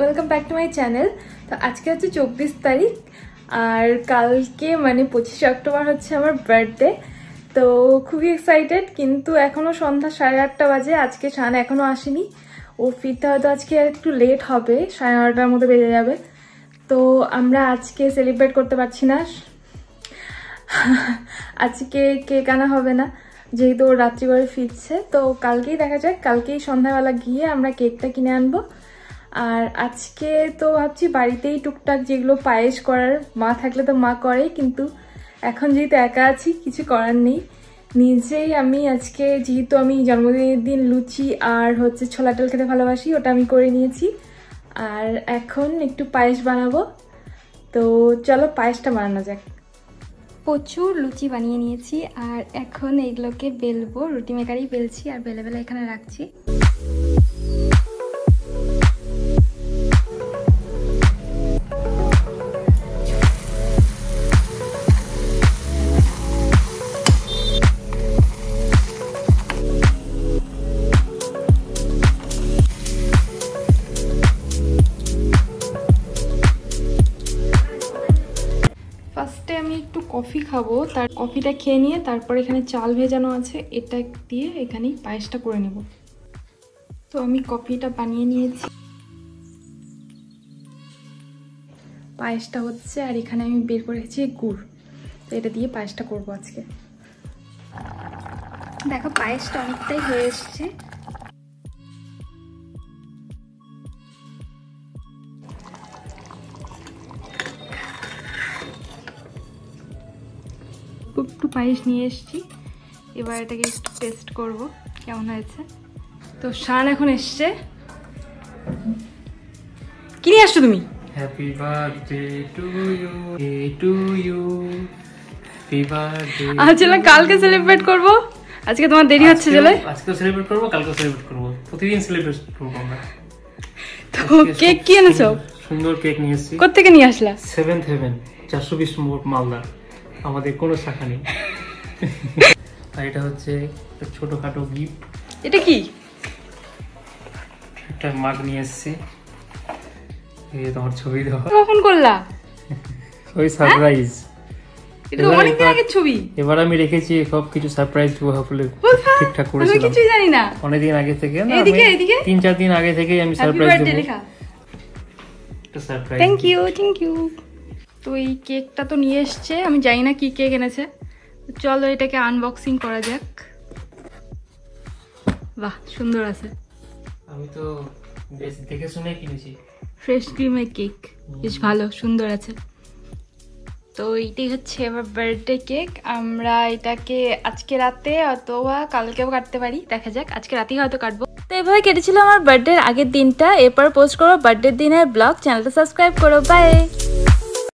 Welcome back to my channel. তো আজকে হচ্ছে 24 তারিখ আর কালকে মানে 25 অক্টোবর হচ্ছে আমার বার্থডে। তো খুবই এক্সাইটেড, কিন্তু এখনো সন্ধ্যা 8:30 বাজে, আজকে শান এখনো আসেনি। ও ফিরতে হয়তো আজকে একটু লেট হবে, 9:30টার মতো বেজে যাবে। তো আমরা আজকে সেলিব্রেট করতে পারছি না, আজকে কেক আনা হবে না যেহেতু ও রাত্রি করে ফিরছে। তো কালকেই দেখা যাক, কালকেই সন্ধ্যাবেলা গিয়ে আমরা কেকটা কিনে আনবো। আর আজকে তো ভাবছি বাড়িতেই টুকটাক যেগুলো পায়েস করার, মা থাকলে তো মা করে, কিন্তু এখন যেহেতু একা আছি কিছু করার নেই, নিজেই আমি আজকে যেহেতু আমি জন্মদিনের দিন লুচি আর হচ্ছে ছোলা ডাল খেতে ভালোবাসি, ওটা আমি করে নিয়েছি। আর এখন একটু পায়েস বানাবো, তো চলো পায়েসটা বানানো যাক। প্রচুর লুচি বানিয়ে নিয়েছি আর এখন এইগুলোকে বেলবো, রুটি মেকারেই বেলছি আর বেলে বেলে এখানে রাখছি। ফার্স্টে আমি একটু কফি খাবো, তার কফিটা খেয়ে নিয়ে তারপর এখানে চাল ভেজানো আছে, এটা দিয়ে এখানেই পায়েসটা করে নেব। তো আমি কফিটা বানিয়ে নিয়েছি, পায়েসটা হচ্ছে, আর এখানে আমি বের করে রেখেছি গুড়। তো এটা দিয়ে পায়েসটা করবো আজকে। দেখো পায়েসটা অনেকটাই হয়ে এসছে। একটু পায়েস নিয়ে এসেছি, এবার এটাকে একটু টেস্ট করব কেমন হয়েছে। তো শান এখন এসছে। কি নিয়ে আসছো তুমি? Happy birthday to you, to you, happy birthday. আচ্ছা কালকে সেলিব্রেট করব, আজকে তোমার দেরি হচ্ছে চলে। আজকে সেলিব্রেট করব, কালকে সেলিব্রেট করব, প্রতিদিন সেলিব্রেট করব আমরা। তো কেক কি এনেছো? সুন্দর কেক নিয়ে এসেছি। কোথা থেকে নিয়ে আসলা? 7th Heaven 420 নম্বর মালদা, আমাদের কোনো শাখা নেই। আর এটা হচ্ছে একটা ছোটখাটো গিফট। এটা কি? একটা মাগ নিয়ে এসেছি, এই তোমার ছবি দাও। কখন করলা? ওই সারপ্রাইজ, এটা তো অনেক দিন আগের ছবি। এবার আমি রেখেছি সবকিছু সারপ্রাইজ দিব বলে ঠিকঠাক করেছিলাম। আমি কিছুই জানি না, অনেক দিন আগে থেকে না, এদিকে এদিকে 3-4 দিন আগে থেকে আমি সারপ্রাইজ দেব। একটা surprise. Thank you thank you. তো এই কেকটা তো নিয়ে এসছে, আমি জানি না কি কেক এনেছে। চলো এটাকে আনবক্সিং করা যাক। বাহ সুন্দর আছে, আমি তো বেশ দেখে শুনে কিনেছি। ফ্রেশ ক্রিমের কেক, বেশ ভালো সুন্দর আছে। তো এইটাই হচ্ছে আমার বার্থডে কেক। আমরা এটাকে আজকে রাতে অথবা কালকেও কাটতে পারি, দেখা যাক। আজকে রাতেই হয়তো কাটবো। তো এভাবে কেটেছিল আমার বার্থডের আগের দিনটা। এরপর পোস্ট করো বার্থডের দিনের ব্লগ। চ্যানেলটা সাবস্ক্রাইব করো। বাই।